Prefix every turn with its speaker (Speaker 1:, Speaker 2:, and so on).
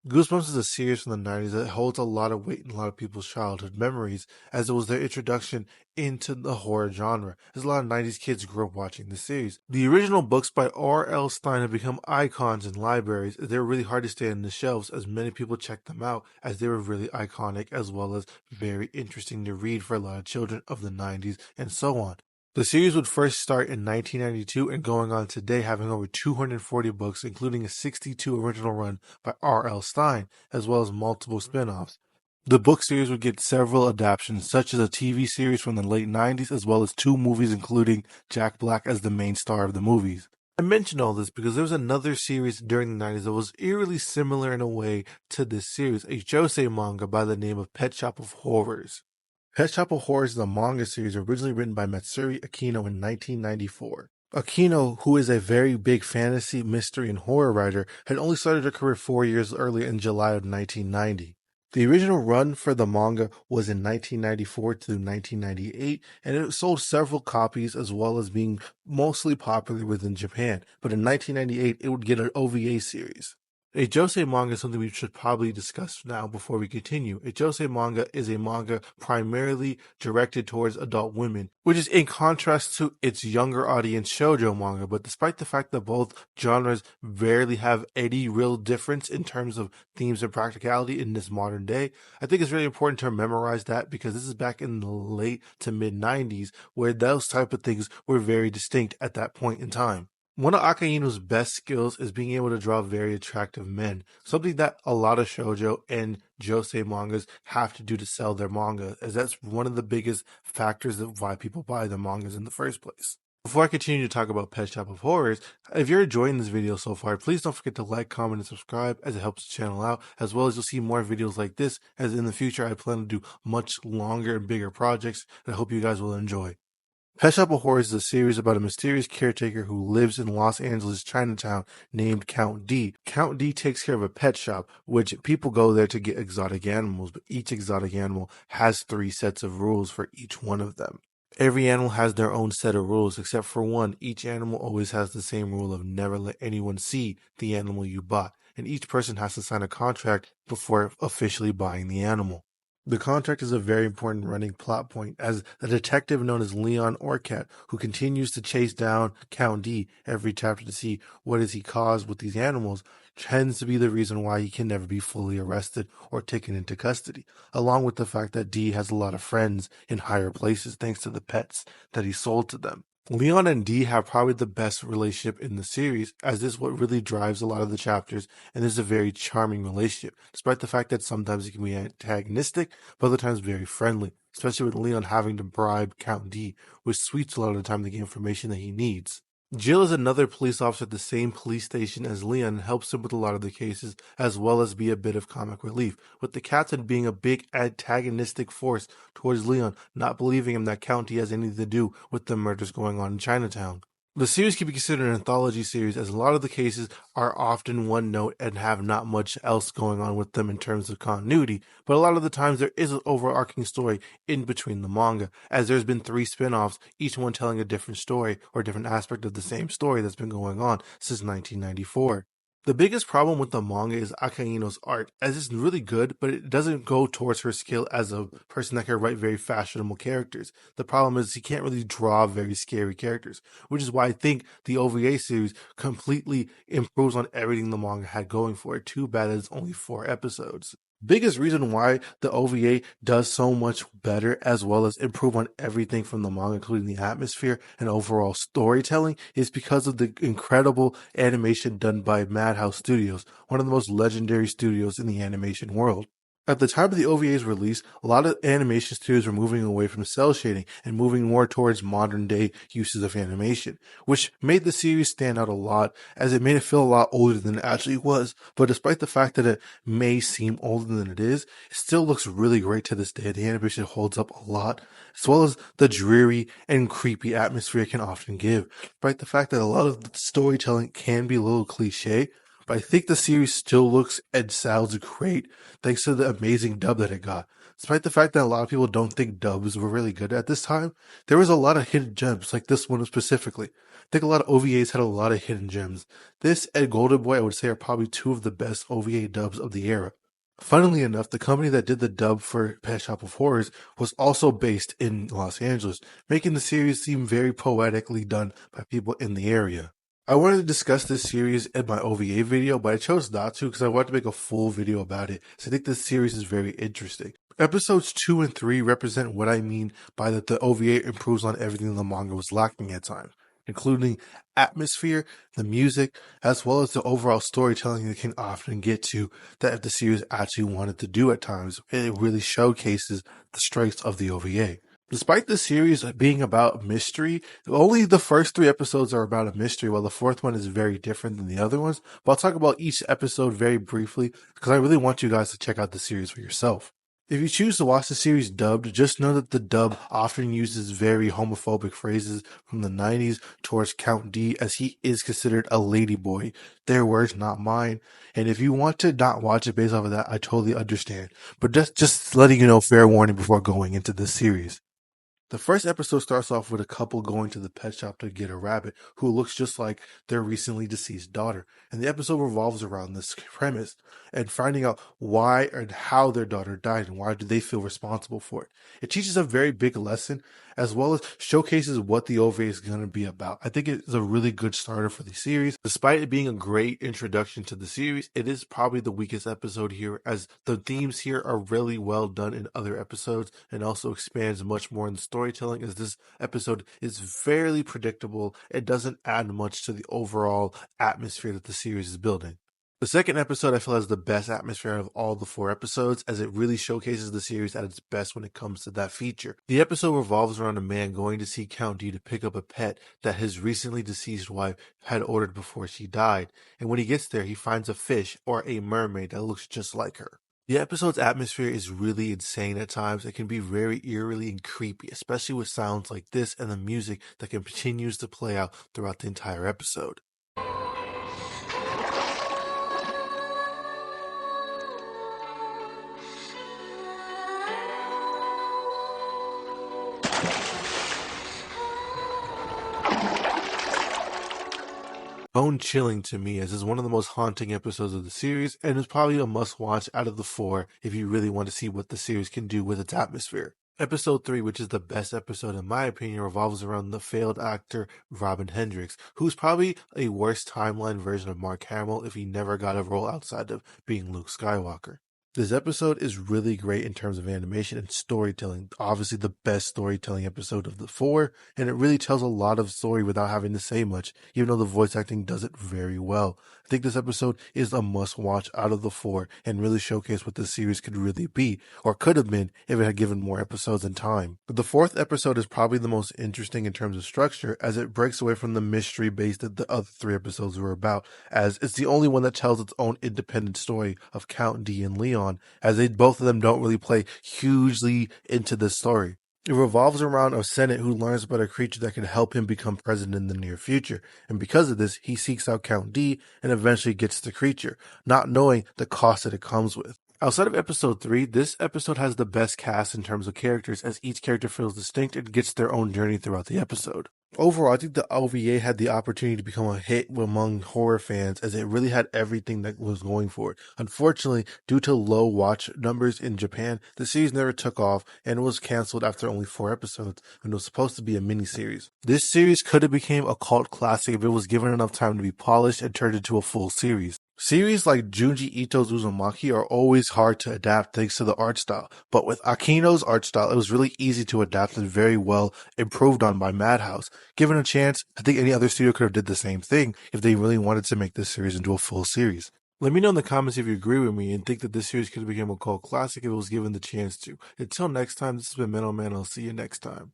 Speaker 1: Goosebumps is a series from the 90s that holds a lot of weight in a lot of people's childhood memories, as it was their introduction into the horror genre, as a lot of 90s kids grew up watching the series. The original books by R.L. Stine have become icons in libraries, as they were really hard to stay on the shelves, as many people checked them out, as they were really iconic, as well as very interesting to read for a lot of children of the 90s, and so on. The series would first start in 1992 and going on today, having over 240 books, including a 62 original run by R.L. Stine, as well as multiple spin-offs. The book series would get several adaptations, such as a TV series from the late 90s, as well as 2 movies, including Jack Black as the main star of the movies. I mention all this because there was another series during the 90s that was eerily similar in a way to this series, a josei manga by the name of Pet Shop of Horrors. Pet Shop of Horrors is a manga series originally written by Matsuri Akino in 1994. Akino, who is a very big fantasy, mystery, and horror writer, had only started her career 4 years earlier in July of 1990. The original run for the manga was in 1994 to 1998, and it sold several copies as well as being mostly popular within Japan, but in 1998 it would get an OVA series. A josei manga is something we should probably discuss now before we continue. A josei manga is a manga primarily directed towards adult women, which is in contrast to its younger audience shoujo manga, but despite the fact that both genres rarely have any real difference in terms of themes and practicality in this modern day, I think it's really important to memorize that because this is back in the late to mid 90s where those type of things were very distinct at that point in time. One of Akaino's best skills is being able to draw very attractive men, something that a lot of shoujo and josei mangas have to do to sell their manga, as that's one of the biggest factors of why people buy their mangas in the first place. Before I continue to talk about Pet Shop of Horrors, if you're enjoying this video so far, please don't forget to like, comment, and subscribe as it helps the channel out, as well as you'll see more videos like this, as in the future I plan to do much longer and bigger projects that I hope you guys will enjoy. Pet Shop of Horrors is a series about a mysterious caretaker who lives in Los Angeles Chinatown named Count D. Count D takes care of a pet shop, which people go there to get exotic animals, but each exotic animal has 3 sets of rules for each one of them. Every animal has their own set of rules, except for one. Each animal always has the same rule of never let anyone see the animal you bought, and each person has to sign a contract before officially buying the animal. The contract is a very important running plot point, as a detective known as Leon Orcat, who continues to chase down Count D every chapter to see what has he caused with these animals, tends to be the reason why he can never be fully arrested or taken into custody, along with the fact that D has a lot of friends in higher places thanks to the pets that he sold to them. Leon and D have probably the best relationship in the series, as this is what really drives a lot of the chapters, and this is a very charming relationship, despite the fact that sometimes it can be antagonistic, but other times very friendly, especially with Leon having to bribe Count D with sweets a lot of the time to get information that he needs. Jill is another police officer at the same police station as Leon and helps him with a lot of the cases, as well as be a bit of comic relief, with the captain being a big antagonistic force towards Leon, not believing him that Count D has anything to do with the murders going on in Chinatown. The series can be considered an anthology series, as a lot of the cases are often one note and have not much else going on with them in terms of continuity, but a lot of the times there is an overarching story in between the manga, as there's been 3 spin-offs, each one telling a different story or different aspect of the same story that's been going on since 1994. The biggest problem with the manga is Akaino's art, as it's really good, but it doesn't go towards her skill as a person that can write very fashionable characters. The problem is he can't really draw very scary characters, which is why I think the OVA series completely improves on everything the manga had going for it. Too bad it's only 4 episodes. Biggest reason why the OVA does so much better, as well as improve on everything from the manga, including the atmosphere and overall storytelling, is because of the incredible animation done by Madhouse Studios, one of the most legendary studios in the animation world. At the time of the OVA's release, a lot of animation studios were moving away from cel shading and moving more towards modern day uses of animation, which made the series stand out a lot, as it made it feel a lot older than it actually was. But despite the fact that it may seem older than it is, it still looks really great to this day. The animation holds up a lot, as well as the dreary and creepy atmosphere it can often give. Despite the fact that a lot of the storytelling can be a little cliche, but I think the series still looks and sounds great thanks to the amazing dub that it got. Despite the fact that a lot of people don't think dubs were really good at this time, there was a lot of hidden gems, like this one specifically. I think a lot of OVAs had a lot of hidden gems. This and Golden Boy, I would say, are probably two of the best OVA dubs of the era. Funnily enough, the company that did the dub for Pet Shop of Horrors was also based in Los Angeles, making the series seem very poetically done by people in the area. I wanted to discuss this series in my OVA video, but I chose not to because I wanted to make a full video about it. So I think this series is very interesting. Episodes 2 and 3 represent what I mean by that the OVA improves on everything the manga was lacking at times, including atmosphere, the music, as well as the overall storytelling that can often get to that the series actually wanted to do at times. It really showcases the strengths of the OVA. Despite the series being about mystery, only the first 3 episodes are about a mystery, while the fourth one is very different than the other ones. But I'll talk about each episode very briefly because I really want you guys to check out the series for yourself. If you choose to watch the series dubbed, just know that the dub often uses very homophobic phrases from the 90s towards Count D, as he is considered a ladyboy. Their words, not mine. And if you want to not watch it based off of that, I totally understand. But just letting you know, fair warning before going into this series. The first episode starts off with a couple going to the pet shop to get a rabbit who looks just like their recently deceased daughter. And the episode revolves around this premise and finding out why and how their daughter died and why do they feel responsible for it. It teaches a very big lesson as well as showcases what the OVA is going to be about. I think it is a really good starter for the series. Despite it being a great introduction to the series, it is probably the weakest episode here as the themes here are really well done in other episodes and also expands much more in the storytelling as this episode is fairly predictable. It doesn't add much to the overall atmosphere that the series is building. The second episode I feel has the best atmosphere of all the 4 episodes as it really showcases the series at its best when it comes to that feature. The episode revolves around a man going to see Count D to pick up a pet that his recently deceased wife had ordered before she died, and when he gets there he finds a fish or a mermaid that looks just like her. The episode's atmosphere is really insane at times. It can be very eerily and creepy, especially with sounds like this and the music that continues to play out throughout the entire episode. Bone-chilling to me as it's one of the most haunting episodes of the series and is probably a must-watch out of the 4 if you really want to see what the series can do with its atmosphere. Episode 3, which is the best episode in my opinion, revolves around the failed actor Robin Hendricks, who's probably a worse timeline version of Mark Hamill if he never got a role outside of being Luke Skywalker. This episode is really great in terms of animation and storytelling. Obviously the best storytelling episode of the 4, and it really tells a lot of story without having to say much, even though the voice acting does it very well. I think this episode is a must watch out of the 4 and really showcase what the series could really be, or could have been if it had given more episodes and time. But the 4th episode is probably the most interesting in terms of structure as it breaks away from the mystery base that the other 3 episodes were about, as it's the only one that tells its own independent story of Count D and Leon, as both of them don't really play hugely into this story. It revolves around a Senate who learns about a creature that can help him become president in the near future, and because of this, he seeks out Count D and eventually gets the creature, not knowing the cost that it comes with. Outside of episode 3, this episode has the best cast in terms of characters as each character feels distinct and gets their own journey throughout the episode. Overall, I think the OVA had the opportunity to become a hit among horror fans as it really had everything that was going for it. Unfortunately, due to low watch numbers in Japan, the series never took off and was canceled after only 4 episodes and it was supposed to be a miniseries. This series could have become a cult classic if it was given enough time to be polished and turned into a full series. Series like Junji Ito's Uzumaki are always hard to adapt thanks to the art style, but with Akino's art style, it was really easy to adapt and very well improved on by Madhouse. Given a chance, I think any other studio could have did the same thing if they really wanted to make this series into a full series. Let me know in the comments if you agree with me and think that this series could have become a cult classic if it was given the chance to. Until next time, this has been Mental Man. I'll see you next time.